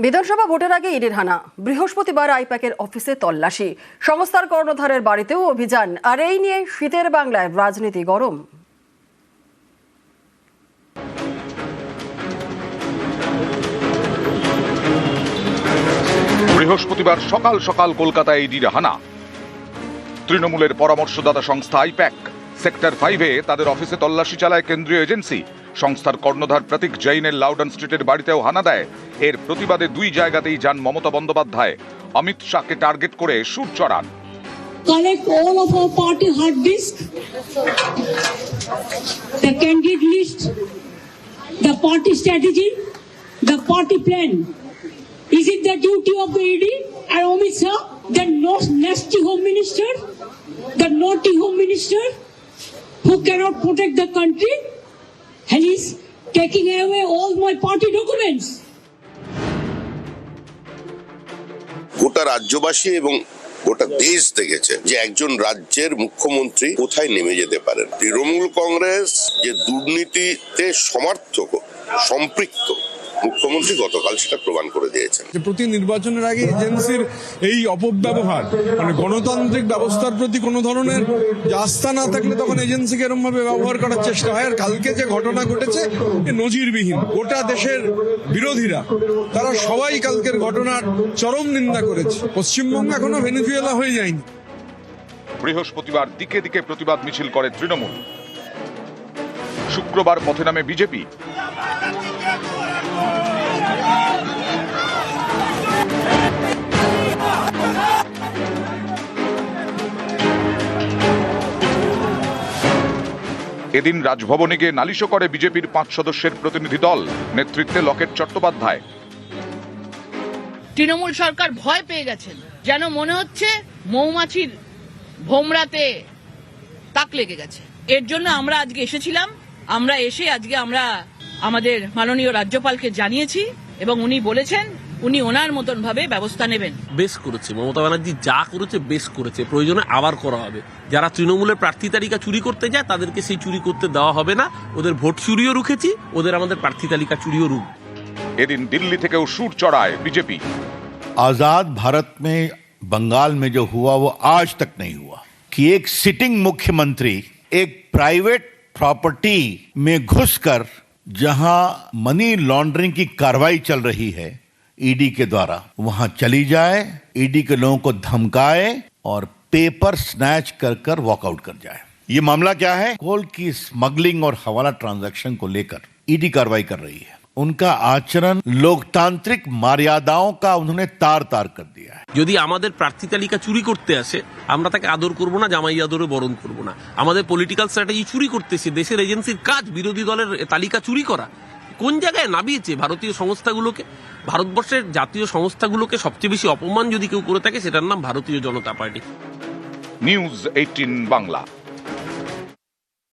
বিধানসভা ভোটের আগে ইডির হানা, বৃহস্পতিবার আইপ্যাকের অফিসে তল্লাশি, সংস্থার কর্ণধারের বাড়িতেও অভিযান। আর এই নিয়ে শীতের বাংলায় রাজনীতি গরম। বৃহস্পতিবার সকাল সকাল কলকাতায় ইডির হানা। তৃণমূলের পরামর্শদাতা সংস্থা আইপ্যাক সেক্টর 5-এ তাদের অফিসে তল্লাশি চালায় কেন্দ্রীয় এজেন্সি। সংস্থার কর্ণধার প্রতীক জৈনের লাউডন স্ট্রিটের বাড়িতেও হানা দেয়। এর প্রতিবাদে দুই জায়গাতেই যান মমতা বন্দ্যোপাধ্যায়। অমিত শাহকে টার্গেট করে shoot চড়ান। Collect all of our party hard disk, the candidate list, the party strategy, the party plan. Is it the duty of the ED and Amit Shah, the nasty home minister, the naughty home minister, who cannot protect the country, and is taking away all my party documents? গোটা রাজ্যবাসী এবং গোটা দেশ দেখেছে যে একজন রাজ্যের মুখ্যমন্ত্রী কোথায় নেমে যেতে পারেন। তৃণমূল কংগ্রেস যে দুর্নীতিতে সম্পৃক্ত মুখ্যমন্ত্রী গতকাল সেটা প্রমাণ করে দিয়েছেন। প্রতি নির্বাচনের আগে এজেন্সির এই অপব্যবহার, মানে গণতান্ত্রিক ব্যবস্থার প্রতি কোনো ধরনের আস্থা না থাকলে তখন এজেন্সিকে এরকম ভাবে ব্যবহার করার চেষ্টা হয়। আর কালকে যে ঘটনা ঘটেছে নজিরবিহীন। গোটা দেশের বিরোধীরা তারা সবাই কালকের ঘটনার চরম নিন্দা করেছে। পশ্চিমবঙ্গ এখনো ভেনেজুয়েলা হয়ে যায়নি। বৃহস্পতিবার দিকে দিকে প্রতিবাদ মিছিল করে তৃণমূল। শুক্রবার পথে নামে বিজেপি। এদিন রাজভবনে গিয়ে নালিশও করে বিজেপির 5 সদস্যের প্রতিনিধি দল, নেতৃত্বে লকেট চট্টোপাধ্যায়। তৃণমূল সরকার ভয় পেয়ে গেছেন, যেন মনে হচ্ছে মৌমাছির ভোমরাতে তাক লেগে গেছে। এর জন্য আমরা আজকে এসেছিলাম। আমরা আমাদের মাননীয় রাজ্যপালকে জানিয়েছি এবং উনি বলেছেন উনি ওনার মতন ভাবে ব্যবস্থা নেবেন। বেশ করেছে মমতা ব্যানার্জি, যা করেছে বেশ করেছে। প্রয়োজনে আবার করা হবে। যারা তৃণমূলের প্রার্থী তালিকা চুরি করতে যায় তাদেরকে সেই চুরি করতে দেওয়া হবে না। ওদের ভোট চুরিও রুখেছি, ওদের আমাদের প্রার্থী তালিকা চুরিও রুখ। এদিন দিল্লি থেকেও শুট চড়ায় বিজেপি। आजाद भारत में बंगाल में जो हुआ वो आज तक नहीं हुआ कि एक सिटिंग मुख्यमंत्री एक प्राइवेट प्रॉपर्टी में घुसकर जहां मनी लॉन्ड्रिंग की कार्रवाई चल रही है ईडी के द्वारा, वहां चली जाए, ईडी के लोगों को धमकाए और पेपर स्नैच कर वॉकआउट कर जाए। ये मामला क्या है? कोल की स्मगलिंग और हवाला ट्रांजैक्शन को लेकर ईडी कार्रवाई कर रही है। उनका आचरण लोकतांत्रिक मर्यादाओं का उन्होंने तार तार कर दिया है। যদি আমাদের প্রার্থী তালিকা চুরি করতে আসে আমরা তাকে আদর করব না, জামাই আদরে বরণ করব না। আমাদের পলিটিক্যাল স্ট্র্যাটেজি চুরি করতেছে। দেশের এজেন্সির কাজ বিরোধী দলের তালিকা চুরি করা। কোন জায়গায় নামিয়েছে ভারতীয় সংস্থাগুলোকে? ভারতবর্ষের জাতীয় সংস্থাগুলোকে সবচেয়ে বেশি অপমান যদি কেউ করে থাকে সেটার নাম ভারতীয় জনতা পার্টি। নিউজ 18 বাংলা।